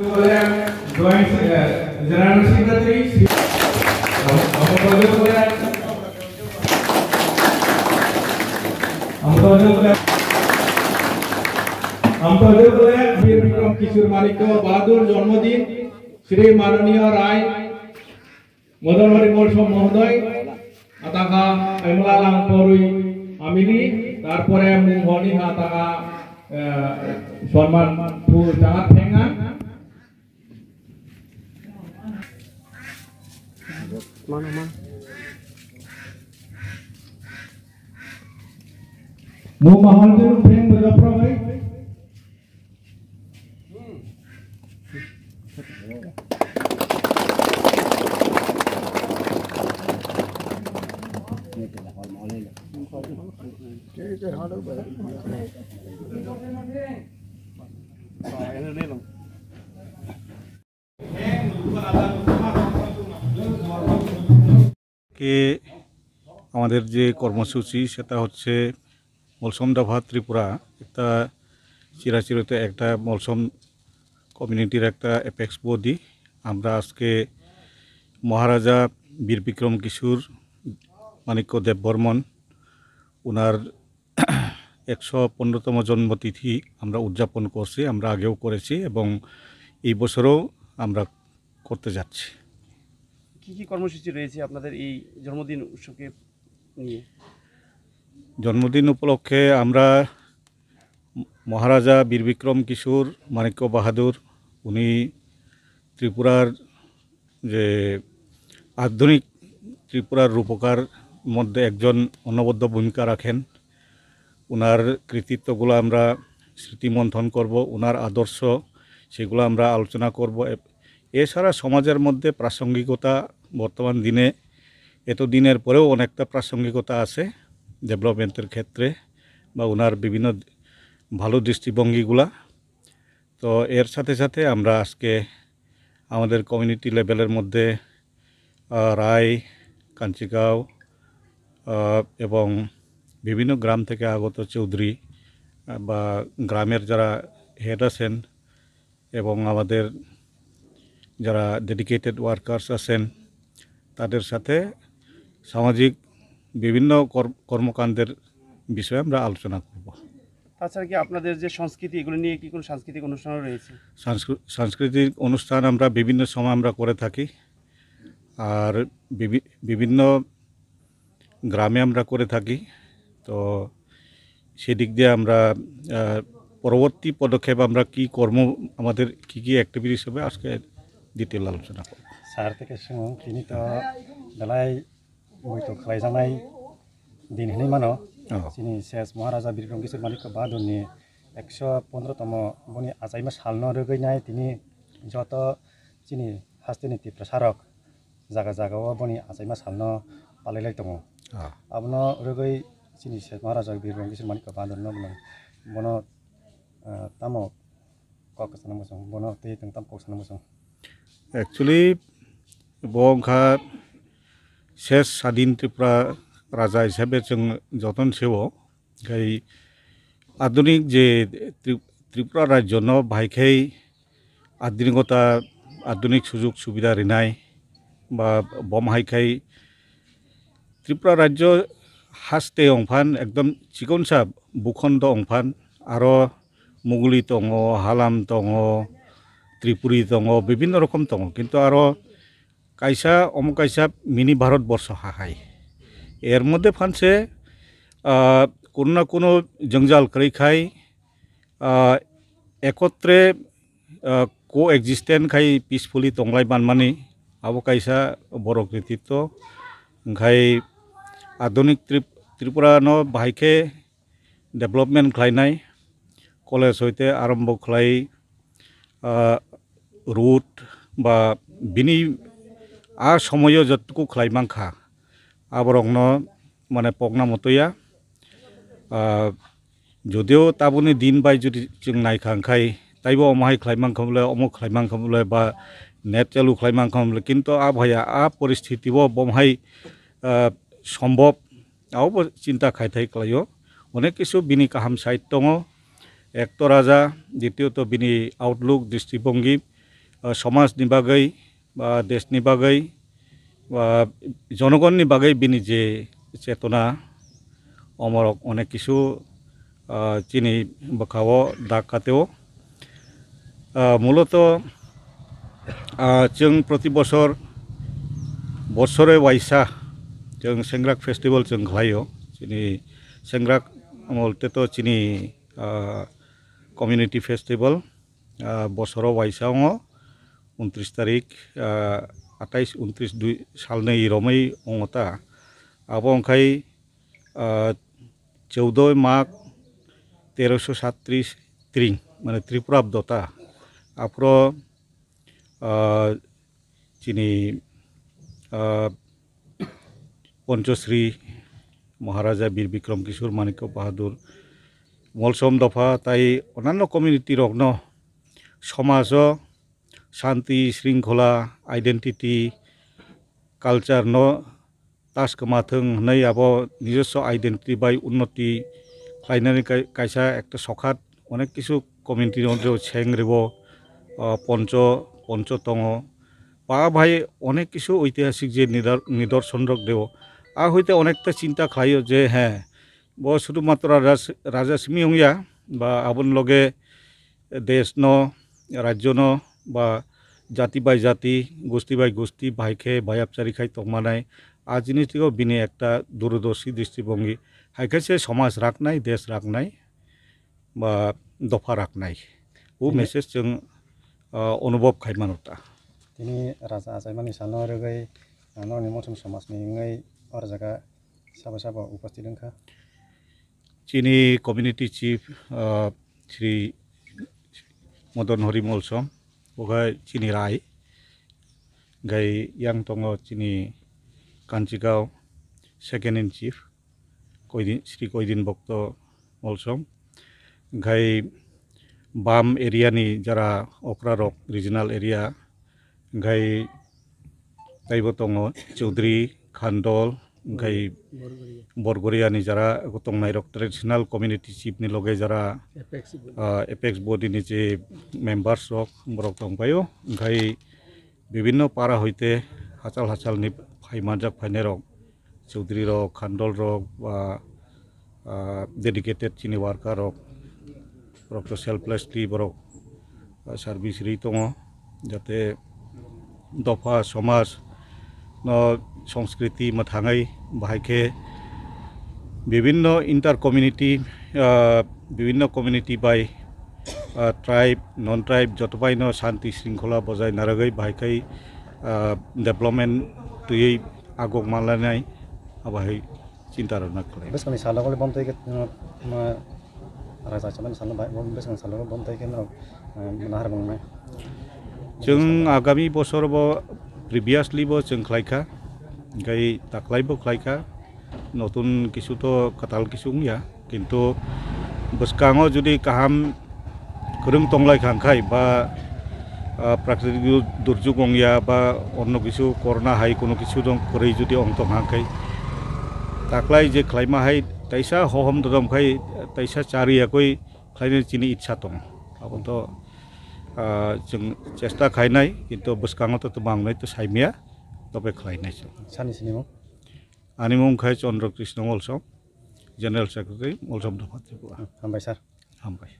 बिक्रम किशोर मानिक्य बहादुर जन्मदिन श्री माननीय राय मदन हरि मोलसम महोदय आताका एमला लांगपरुई आमिनी तारपरे मुंगहनि आताका सम्मान फुल जाहा थेंगा मु महाजन फेंग बजाप्रा भाई कि আমাদের যে কর্মসূচি সেটা হচ্ছে মলসম দাভা ত্রিপুরা একটা চিরাচিরিত একটা মলসম কমিউনিটির একটা অ্যাপেক্স বডি। আমরা আজকে মহারাজা বীর বিক্রম কিশোর মানিক্য দেব বর্মন ওনার 115তম জন্মতিথি আমরা উদযাপন করছি। আমরা আগেও করেছি এবং এই বছরও আমরা করতে যাচ্ছি। কি কি কর্মসূচি রয়েছে আপনাদের এই জন্মদিন উৎসবকে নিয়ে? জন্মদিন উপলক্ষে আমরা মহারাজা বীর বিক্রম কিশোর মানিক্য বাহাদুর উনি ত্রিপুরার যে আধুনিক ত্রিপুরার রূপকার মধ্যে একজন অনবদ্য ভূমিকা রাখেন। ওনার কৃতিত্বগুলো আমরা স্মৃতিমন্থন করব, ওনার আদর্শ সেগুলো আমরা আলোচনা করব। এছাড়া সমাজের মধ্যে প্রাসঙ্গিকতা বর্তমান দিনে এতদিনের পরেও অনেকটা প্রাসঙ্গিকতা আছে ডেভেলপমেন্টের ক্ষেত্রে বা ওনার বিভিন্ন ভালো দৃষ্টিভঙ্গিগুলা। তো এর সাথে সাথে আমরা আজকে আমাদের কমিউনিটি লেভেলের মধ্যে রায়, কাঞ্চিগাঁও এবং বিভিন্ন গ্রাম থেকে আগত চৌধুরী বা গ্রামের যারা হেড আছেন এবং আমাদের যারা ডেডিকেটেড ওয়ার্কার্স আছেন তাদের সাথে সামাজিক বিভিন্ন কর্মকাণ্ডের বিষয়ে আমরা আলোচনা করব। তাছাড়া কি আপনাদের যে সংস্কৃতি এগুলো নিয়ে কি কোনো সাংস্কৃতিক অনুষ্ঠান রয়েছে? সাংস্কৃতিক অনুষ্ঠান আমরা বিভিন্ন সময় আমরা করে থাকি আর বিভিন্ন গ্রামে আমরা করে থাকি। তো সেদিক দিয়ে আমরা পরবর্তী পদক্ষেপ আমরা কি কর্ম আমাদের কি কি অ্যাক্টিভিটিস হবে আজকে ডিটেল আলোচনা করব। सार तक তিনি তো বেলায় বইতো খালাইজানাই দিন হিনি মানো চিনি শেষ মহারাজা বিক্রম কিশোর মানিক্য বাহাদুরনি 115তম বনি আজাইমা সালনো রগৈনাই তিনি যত চিনি হাস্তিনীতি প্রসারক জায়গা জায়গাও বনি আজাইমা সালনো পালাইলাই দङ। আবনো রগৈ চিনি শেষ মহারাজা বিক্রম কিশোর মানিক্য বাহাদুর বনো তামো ককসানা মোচং বনো তে তাম ককসানা মোচং। एक्चुअली बंखा शेष स्वाधीन त्रिपुरा राजा हिसाबै जों जतन सेवो ओमफ्राय आधुनिक जे त्रिपुरा राज्य न बाहायखाय आधुनिकता आधुनिक सुजुग सुबिदा रिनाय बा बमहायखाय त्रिपुरा राज्य हास्ते अंफान एकदम चिकनसा भूखंड अंफान आरो मुगुली दङ, हालाम दङ, त्रिपुरी दङ, বিভিন্ন রকম दङ কিন্তু আরো কাইসা অমকাইসা মিনি ভারতবর্ষ হাহাই এর মধ্যে ফানছে কোনো না কোনো জঞ্জাল করেখাই একত্রে কো এক্সিস্টেন্ট খাই পিসফুলি দंलाय बानमानि আবো কাইসা বড় কৃতিত্ব ओंखाय आधुनिक त्रिपुरा न बाहायखे डेभेलपमेन्ट खालायनाय कलेज हयते आरम्भ खालाय रूट बा बिनि आ समय जतुकु खालायमांखा आबरंगन माने पगना मतया যদিও তাবুনি दिन बाय जुदि जों नायखांखाय ताइबो अमाहाय खालायमांखामले अमुक खालायमांखामले बा नेट चालु खालायमांखामले किन्तु आबहाया आ परिस्थितिबो बमहाय सम्भव आवबो चिंता खायथाय खालायो अनेक किछु बिनि काहाम साइड दङ। एक तो राजा द्वितीय तो बिनि आउटलुक दृष्टिभंगि समाजनि बागै बा देशनि बागै बा जनगणनि बागै बिनि जे चेतना अमरक अनेक किसु चिनी बखाओ दाग कातेओ मूलत जों प्रति बছर बছरे वाइसा जों सेंग्राक फेस्टिवल जों खालायो चिनी सेंग्राक मलते तो चिनी कम्युनिटी फेस्टिवल बছरो वाइसा 29 तारीख 28 29 2 सालनै रमै अंगता अब अंखाय 14 माघ 1337 त्रिं माने त्रिपुराब्दता आफ्रो चिनी पंचश्री महाराजा वीर बिक्रम किशोर मानिक्य बहादुर मलसम दफा ताई अन्यान्य कम्युनिटी रखनो समाज शांति श्रृंखला आइडेंटिटी कल्चर न तास कमाथों नहीं अब निजस्व आइडेंटिटी बाय उन्नति खालायनानै कायसा एक सखात अनेक किसु कम्युनिटी जो चेंग्रेबो पंच दङ बा भाई अनेक किसु ऐतिहासिक जे निदर्शन रख देव आ हईते अनेकटा चिंता खायो जे हाँ वो शुधुमात्र राजा सिमी हंगिया बा आबन लगे देश न राज्य न बा जाति बाय जाति गोष्ठी बाय गोष्ठी भाईखे भाईआपचारी खाई तमानाय आ जिनिसटिखौ बिनि एकटा दूरदर्शी दृष्टिभंगी हाइखासे समाज राखनाय देश राखनाय बा दफा राखनाय वो मेसेज जों अनुभव खायमानता तिनी राजा आजायमानि सानो रगै ननि मौसम समाजनि ngै और जगह साबा उपस्थित दंखा चिनी कम्युनिटी चीफ श्री मदन हरि मलसम ओगा चिनी राय गाय yang tongo चिनी कांचीगांव सेकेंड इन चीफ श्री कोइदिन भक्त मलसम गाय बाम एरिया नि जरा ओक्रारक रिजनल एरिया गाय ताइबो tongo चौधरी खानदल गाय बरगरिया नि जरा तंगनाय रक ट्रेडिशनल कम्युनिटी चीफ नि लगे जरा एपेक्स बॉडी नि जे मेंबर्स रक बरक दंबायो गाय विभिन्न पारा होइते हाचाल नि फाइमानजाक फाइने रक चौधरी रक खानदल रक बा डेडिकेटेड चिनी वार्कार रक तो सेल्फलेसलि बरक सार्भिस रि दङ जाते दफा समाज न संस्कृति मथाङै बाहायखे विभिन्न इंटर कम्युनिटी बाय ट्राइब नन ट्राइब जतबाय न शांति श्रृंखला बजाय नारगै बाहायखै डेभलपमेंट तुयै आगक मालानाय आबाहाय चिंता रना खालाय बेसकनि सालागले बमतै के राजा चमन साल बेसकनि सालागले बमतै के नाहार बंनाय जों आगामी बोसोर बो प्रिभियासलि बो जों खालायखा गाय दाख्लायबो खालायखा नतुन किसु तो कताल किसु गैया किन्तु बसकाङो जुदि काहाम गोरों तंलायखांखाय बा प्राकृतिक दुर्योग गैया बा अन्न किसु करना हाय कोनो किसु दं करै जुदि अंतंहांखाय दाख्लाय जे खालायमाहाय तैसा हहम ददमखाय तैसा चारियाखै खालायनो चिनि इच्छा दं आबोथ' जों चेष्टा खायनाय किन्तु बसकाङो तो बांनाय तो सायमिया तबे खालायनाय सानि सिनिमो आनि मुं खाय चन्द्र कृष्ण मलसम जनरल सेक्रेटारि मलसम दफा त्रिपुरा हामबाय सार हामबाय।